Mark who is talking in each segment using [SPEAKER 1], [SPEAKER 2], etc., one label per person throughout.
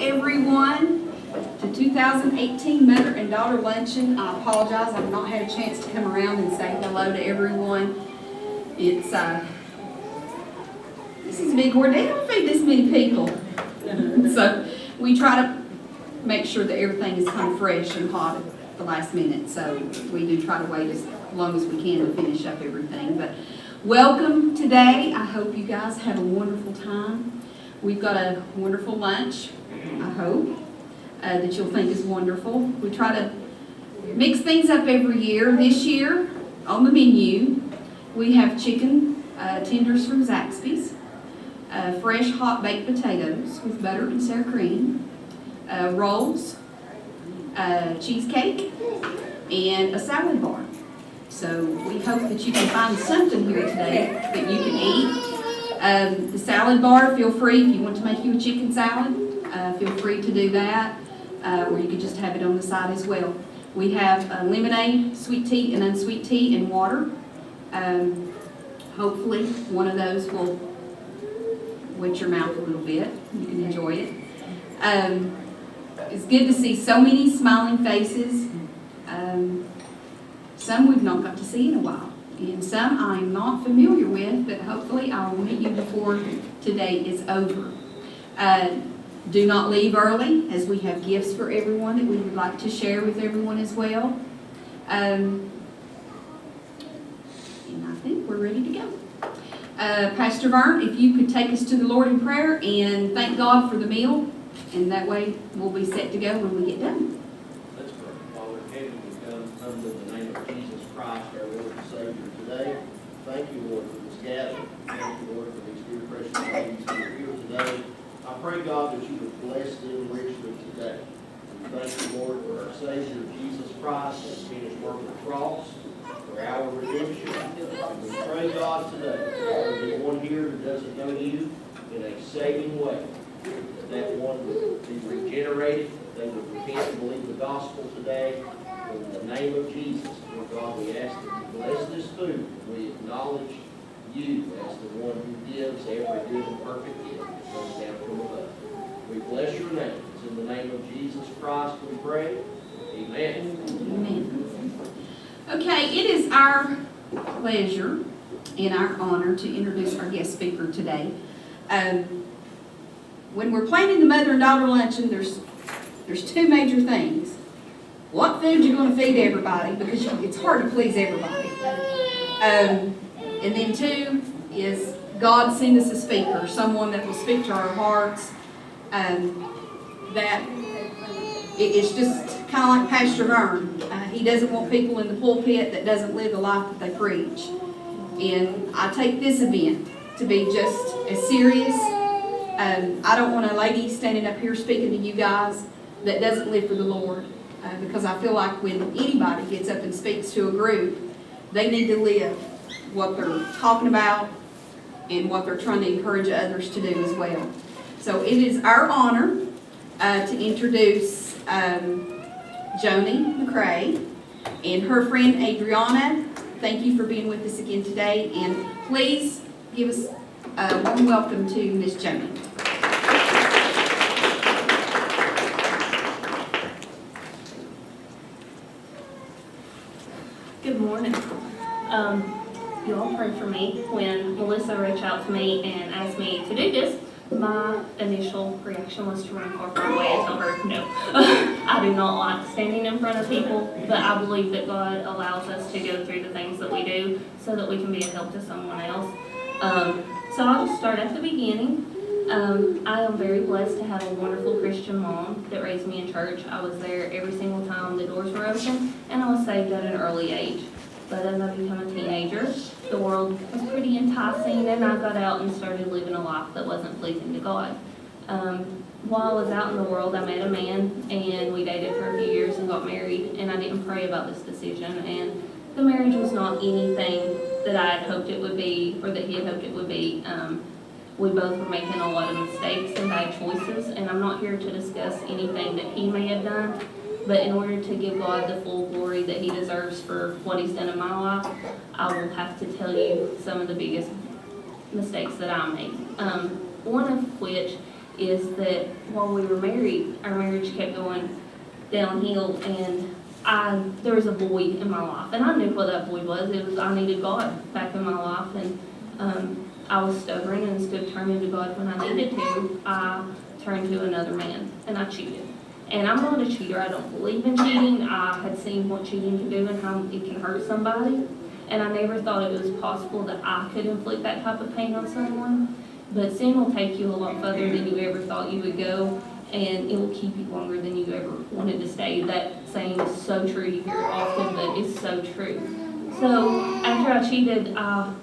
[SPEAKER 1] everyone to 2018 Mother and Daughter Luncheon. I apologize, I've not had a chance to come around and say hello to everyone. It's this is a big ordeal to feed this many people. So we try to make sure that everything is kind of fresh and hot at the last minute. So we do try to wait as long as we can to finish up everything. But welcome today. I hope you guys have a wonderful time. We've got a wonderful lunch, I hope, that you'll think is wonderful. We try to mix things up every year. This year, on the menu, we have chicken tenders from Zaxby's, fresh hot baked potatoes with butter and sour cream, rolls, cheesecake, and a salad bar. So we hope that you can find something here today that you can eat. The salad bar, feel free if you want to make you a chicken salad, feel free to do that, or you could just have it on the side as well. We have lemonade, sweet tea, and unsweet tea, and water. Hopefully one of those will wet your mouth a little bit. You can enjoy it. It's good to see so many smiling faces. Some we've not got to see in a while, and some I'm not familiar with, but hopefully I will meet you before today is over. Do not leave early, as we have gifts for everyone that we would like to share with everyone as well. And I think we're ready to go. Pastor Vern, if you could take us to the Lord in prayer and thank God for the meal, and that way we'll be set to go when we get done.
[SPEAKER 2] Let's pray. Father in heaven, we come in the name of Jesus Christ, our Lord and Savior today. Thank you, Lord, for this gathering. Thank you, Lord, for these dear precious ladies who are here today. I pray, God, that you would bless them richly today. We thank you, Lord, for our Savior, Jesus Christ, and his finished work on the cross, for our redemption. And we pray, God, today, that there will be one here who doesn't know you in a saving way. That one would be regenerated, they would repent and believe the gospel today. In the name of Jesus, Lord God, we ask that you bless this food. We acknowledge you as the one who gives every good and perfect gift that comes down from above. We bless your name. It's in the name of Jesus Christ we pray. Amen.
[SPEAKER 1] Amen. Okay, it is our pleasure and our honor to introduce our guest speaker today. When we're planning the Mother and Daughter Luncheon, there's two major things. What food you're going to feed everybody, because it's hard to please everybody. And then two is God send us a speaker, someone that will speak to our hearts. That it's just kind of like Pastor Vern. He doesn't want people in the pulpit that doesn't live the life that they preach. And I take this event to be just as serious. I don't want a lady standing up here speaking to you guys that doesn't live for the Lord, because I feel like when anybody gets up and speaks to a group, they need to live what they're talking about and what they're trying to encourage others to do as well. So it is our honor to introduce Joni McCray and her friend Adriana. Thank you for being with us again today, and please give us a warm welcome to Miss Joni.
[SPEAKER 3] Good morning. You all pray for me. When Melissa reached out to me and asked me to do this, my initial reaction was to run far away and tell her no. I do not like standing in front of people, but I believe that God allows us to go through the things that we do so that we can be a help to someone else. So I'll just start at the beginning. I am very blessed to have a wonderful Christian mom that raised me in church. I was there every single time the doors were open, and I was saved at an early age. But as I became a teenager, the world was pretty enticing, and I got out and started living a life that wasn't pleasing to God. While I was out in the world, I met a man, and we dated for a few years and got married, and I didn't pray about this decision, and the marriage was not anything that I had hoped it would be, or that he had hoped it would be. We both were making a lot of mistakes and bad choices, and I'm not here to discuss anything that he may have done, but in order to give God the full glory that he deserves for what he's done in my life, I will have to tell you some of the biggest mistakes that I made. One of which is that while we were married, our marriage kept going downhill, and there was a void in my life, and I knew what that void was. It was I needed God back in my life, and I was stubborn, and instead of turning to God when I needed to, I turned to another man, and I cheated. And I'm not a cheater. I don't believe in cheating. I had seen what cheating can do and how it can hurt somebody, and I never thought it was possible that I could inflict that type of pain on someone. But sin will take you a lot further than you ever thought you would go, and it will keep you longer than you ever wanted to stay. That saying is so true. You hear it often, but it's so true. So after I cheated, I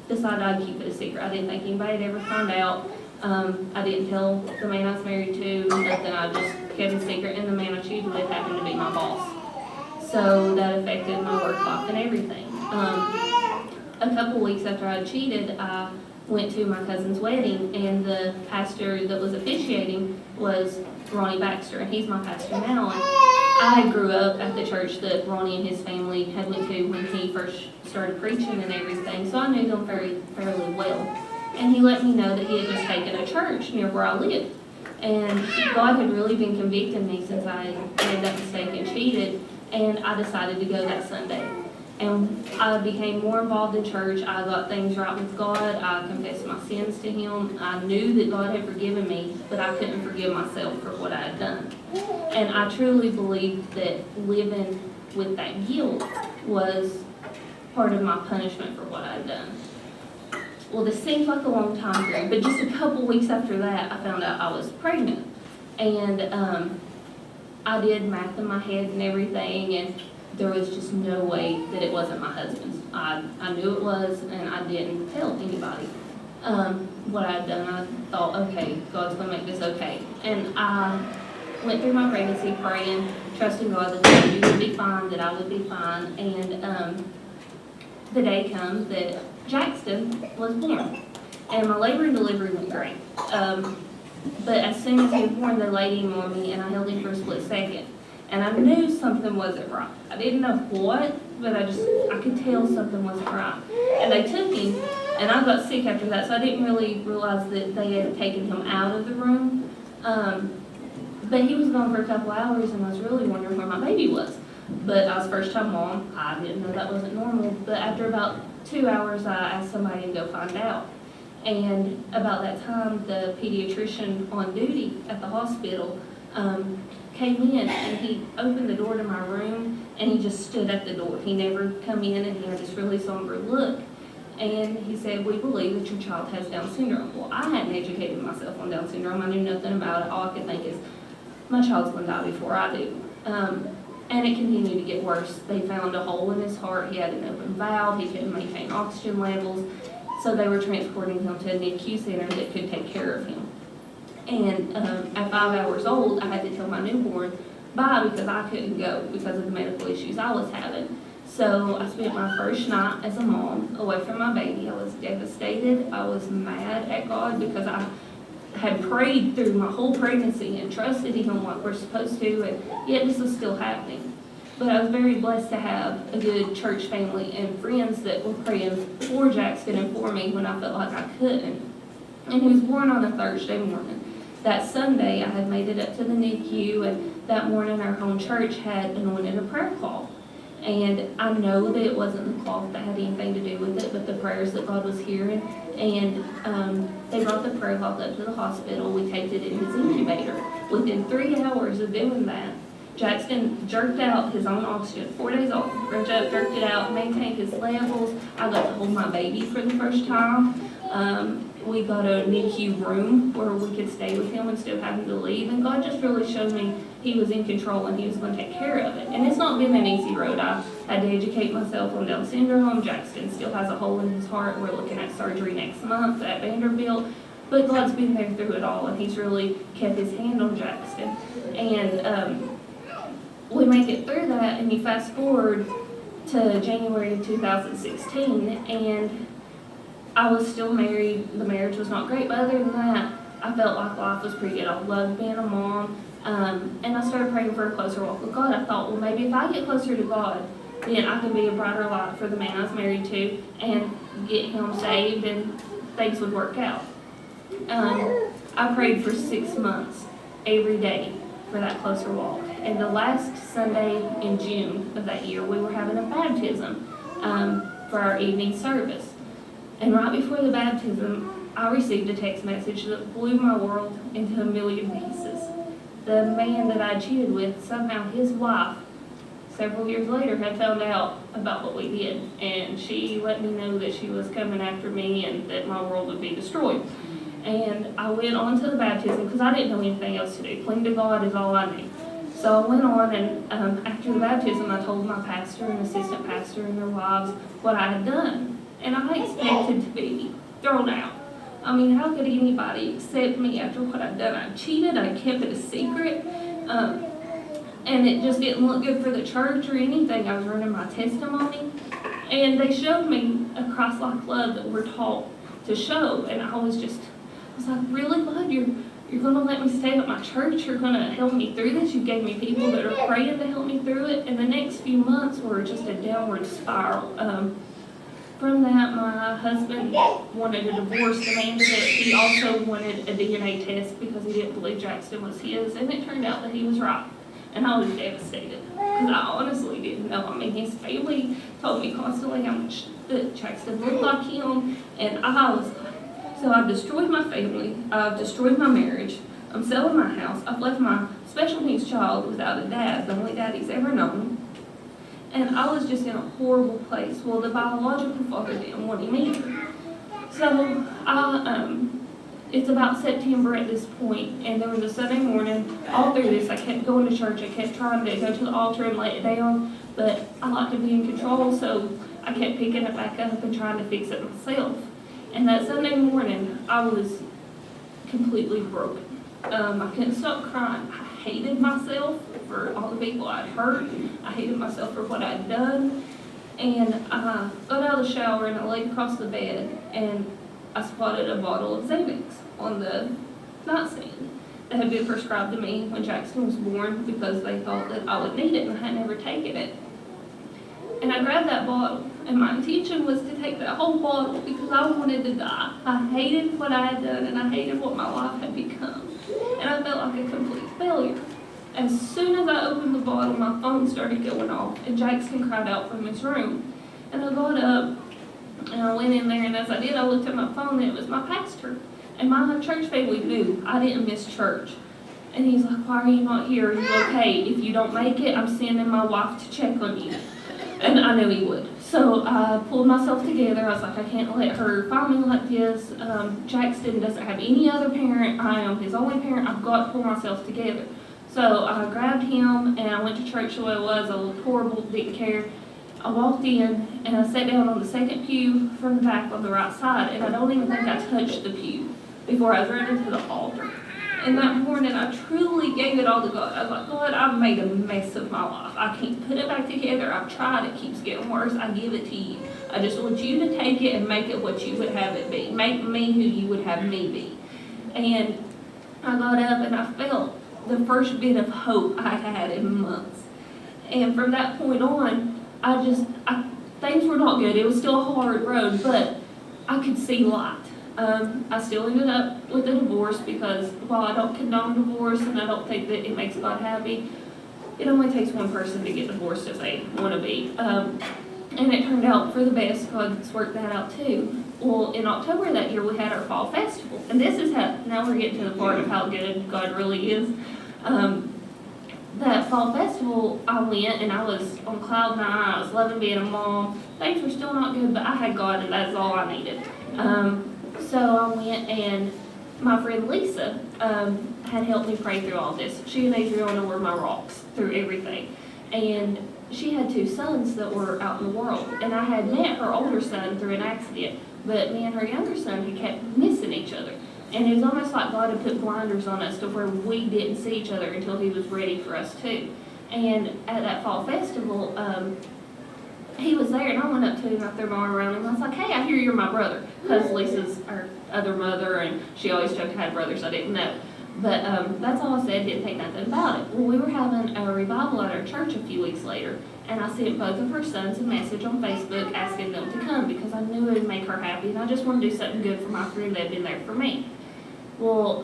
[SPEAKER 3] decided I'd keep it a secret. I didn't think anybody'd ever find out. I didn't tell the man I was married to, nothing. I just kept it a secret, and the man I cheated with happened to be my boss. So that affected my work life and everything. A couple weeks after I cheated, I went to my cousin's wedding, and the pastor that was officiating was Ronnie Baxter, and he's my pastor now. And I grew up at the church that Ronnie and his family had went to when he first started preaching and everything, so I knew them fairly well. And he let me know that he had just taken a church near where I lived. And God had really been convicting me since I made that mistake and cheated, and I decided to go that Sunday. And I became more involved in church. I got things right with God. I confessed my sins to Him. I knew that God had forgiven me, but I couldn't forgive myself for what I had done. And I truly believed that living with that guilt was part of my punishment for what I had done. Well, this seems like a long time period, but just a couple weeks after that, I found out I was pregnant. And I did math in my head and everything, and there was just no way that it wasn't my husband's. I knew it was, and I didn't tell anybody what I had done. I thought, okay, God's going to make this okay. And I went through my pregnancy praying, trusting God that you would be fine, that I would be fine. And the day comes that Jackson was born, and my labor and delivery went great. But as soon as he was born, they laid him on me, and I held him for a split second. And I knew something wasn't right. I didn't know what, but I could tell something wasn't right. And they took him, and I got sick after that, so I didn't really realize that they had taken him out of the room. But he was gone for a couple hours, and I was really wondering where my baby was. But I was first-time mom. I didn't know that wasn't normal. But after about 2 hours, I asked somebody to go find out. And about that time, the pediatrician on duty at the hospital came in, and he opened the door to my room, and he just stood at the door. He never come in, and he had this really somber look. And he said, "We believe that your child has Down syndrome." Well, I hadn't educated myself on Down syndrome. I knew nothing about it. All I could think is, my child's going to die before I do. And it continued to get worse. They found a hole in his heart. He had an open valve. He couldn't maintain oxygen levels. So they were transporting him to a NICU center that could take care of him. And at 5 hours old, I had to tell my newborn bye because I couldn't go because of the medical issues I was having. So I spent my first night as a mom away from my baby. I was devastated. I was mad at God because I had prayed through my whole pregnancy and trusted Him like we're supposed to, and yet this was still happening. But I was very blessed to have a good church family and friends that were praying for Jackson and for me when I felt like I couldn't. And he was born on a Thursday morning. That Sunday, I had made it up to the NICU, and that morning our home church had anointed a prayer cloth. And I know that it wasn't the cloth that had anything to do with it, but the prayers that God was hearing. And they brought the prayer cloth up to the hospital. We taped it in his incubator. Within 3 hours of doing that, Jackson jerked out his own oxygen, 4 days old, jerked it out, maintained his levels. I got to hold my baby for the first time. We got a NICU room where we could stay with him instead of having to leave. And God just really showed me He was in control and He was going to take care of it. And it's not been an easy road. I had to educate myself on Down syndrome. Jackson still has a hole in his heart. We're looking at surgery next month at Vanderbilt. But God's been there through it all, and He's really kept His hand on Jackson. And we make it through that, and you fast forward to January of 2016, and I was still married. The marriage was not great, but other than that, I felt like life was pretty good. I loved being a mom, and I started praying for a closer walk with God. I thought, well, maybe if I get closer to God, then I can be a brighter light for the man I was married to and get him saved, and things would work out. I prayed for 6 months, every day, for that closer walk. And the last Sunday in June of that year, we were having a baptism for our evening service. And right before the baptism, I received a text message that blew my world into a million pieces. The man that I cheated with, somehow his wife, several years later, had found out about what we did. And she let me know that she was coming after me and that my world would be destroyed. And I went on to the baptism because I didn't know anything else to do. Cling to God is all I knew. So I went on, and after the baptism, I told my pastor and assistant pastor and their wives what I had done. And I expected to be thrown out. I mean, how could anybody accept me after what I'd done? I cheated, I kept it a secret, and it just didn't look good for the church or anything. I was running my testimony, and they showed me a Christ-like love that we're taught to show, and I was like, really, God, you're going to let me stay at my church? You're going to help me through this? You gave me people that are praying to help me through it? And the next few months were just a downward spiral. From that, my husband wanted a divorce, demanded it. He also wanted a DNA test because he didn't believe Jackson was his, and it turned out that he was right. And I was devastated because I honestly didn't know. I mean, his family told me constantly how much that Jackson looked like him, and I was like, so I've destroyed my family, I've destroyed my marriage, I'm selling my house, I've left my special needs child without a dad, the only dad he's ever known. And I was just in a horrible place. Well, the biological father didn't want him either. So it's about September at this point, and there was a Sunday morning. All through this, I kept going to church. I kept trying to go to the altar and lay it down, but I like to be in control, so I kept picking it back up and trying to fix it myself. And that Sunday morning, I was completely broken. I couldn't stop crying. I hated myself for all the people I'd hurt. I hated myself for what I'd done. And I got out of the shower and I laid across the bed and I spotted a bottle of Xanax on the nightstand that had been prescribed to me when Jackson was born because they thought that I would need it and I had never taken it. And I grabbed that bottle, and my intention was to take that whole bottle because I wanted to die. I hated what I had done and I hated what my life had become. And I felt like a complete failure. As soon as I opened the bottle, my phone started going off, and Jackson cried out from his room. And I got up, and I went in there, and as I did, I looked at my phone, and it was my pastor. And my church family knew I didn't miss church. And he's like, why are you not here? Are you okay? If you don't make it, I'm sending my wife to check on you. And I knew he would. So I pulled myself together. I was like, I can't let her find me like this. Jackson doesn't have any other parent. I am his only parent. I've got to pull myself together. So I grabbed him and I went to church the way it was. I looked horrible, didn't care. I walked in and I sat down on the second pew from the back on the right side. And I don't even think I touched the pew before I was running to the altar. And that morning, I truly gave it all to God. I was like, God, I've made a mess of my life. I can't put it back together. I've tried. It keeps getting worse. I give it to you. I just want you to take it and make it what you would have it be. Make me who you would have me be. And I got up and I felt the first bit of hope I had in months. And from that point on, things were not good. It was still a hard road, but I could see light. I still ended up with a divorce because while I don't condone divorce and I don't think that it makes God happy, it only takes one person to get divorced if they want to be. And it turned out for the best. God's worked that out too. Well, in October that year, we had our fall festival. And this is how, now we're getting to the part of how good God really is. That fall festival, I went and I was on cloud nine. I was loving being a mom. Things were still not good, but I had God and that's all I needed. So I went and my friend Lisa had helped me pray through all this. She and Adriana were my rocks through everything. And she had 2 sons that were out in the world. And I had met her older son through an accident, but me and her younger son had kept missing each other. And it was almost like God had put blinders on us to where we didn't see each other until he was ready for us too. And at that fall festival, he was there, and I went up to him, I threw my arm around him, and I was like, hey, I hear you're my brother, because Lisa's our other mother, and she always joked I had brothers I didn't know. But that's all I said, didn't think nothing about it. Well, we were having a revival at our church a few weeks later, and I sent both of her sons a message on Facebook asking them to come, because I knew it would make her happy, and I just wanted to do something good for my friend that had been there for me. Well,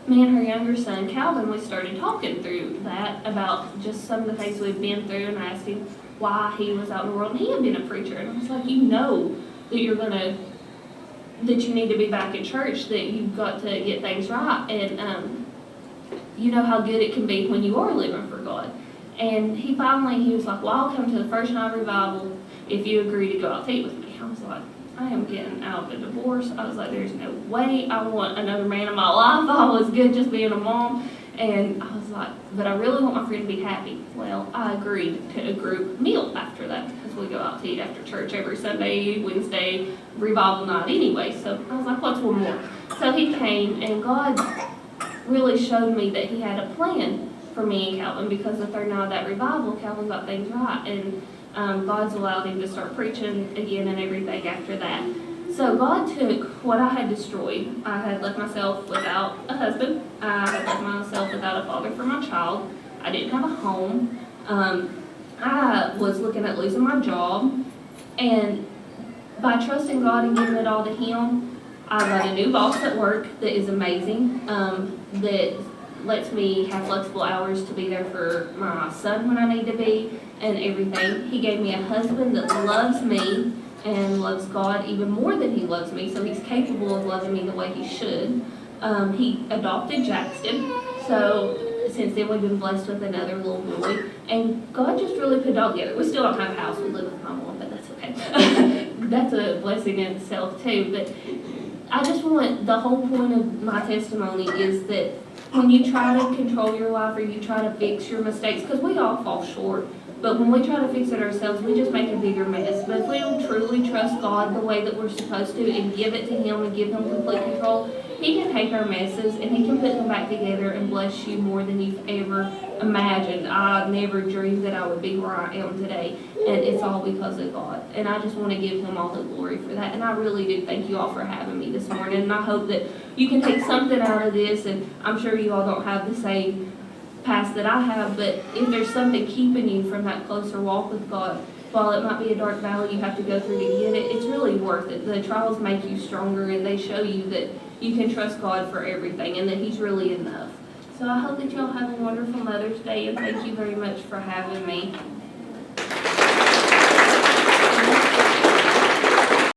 [SPEAKER 3] me and her younger son, Calvin, we started talking through that about just some of the things we'd been through, and I asked him why he was out in the world. And he had been a preacher, and I was like, you know that that you need to be back in church, that you've got to get things right, and you know how good it can be when you are living for God. And he was like, well, I'll come to the first night revival if you agree to go out to eat with me. I was like, I am getting out of a divorce. I was like, there's no way I want another man in my life. I was good just being a mom. And I was like, but I really want my friend to be happy. Well, I agreed to a group meal after that because we go out to eat after church every Sunday, Wednesday, revival night anyway. So I was like, what's one more? So he came, and God really showed me that he had a plan for me and Calvin, because the third night of that revival, Calvin got things right. And God's allowed him to start preaching again and everything after that. So God took what I had destroyed. I had left myself without a husband. I had left myself without a father for my child. I didn't have a home. I was looking at losing my job. And by trusting God and giving it all to Him, I got a new boss at work that is amazing, that lets me have flexible hours to be there for my son when I need to be and everything. He gave me a husband that loves me and loves God even more than he loves me, so he's capable of loving me the way he should. He adopted Jackson, so since then we've been blessed with another little boy, and God just really put it all together. We still don't have a house, we live with my mom, but that's okay. That's a blessing in itself too, but I just want, the whole point of my testimony is that when you try to control your life or you try to fix your mistakes, because we all fall short, but when we try to fix it ourselves, we just make a bigger mess. But if we don't truly trust God the way that we're supposed to and give it to Him and give Him complete control, He can take our messes and He can put them back together and bless you more than you've ever imagined. I never dreamed that I would be where I am today, and it's all because of God. And I just want to give Him all the glory for that. And I really do thank you all for having me this morning. And I hope that you can take something out of this, and I'm sure you all don't have the same past that I have, but if there's something keeping you from that closer walk with God, while it might be a dark valley you have to go through to get it, it's really worth it. The trials make you stronger, and they show you that you can trust God for everything and that He's really enough. So I hope that y'all have a wonderful Mother's Day, and thank you very much for having me.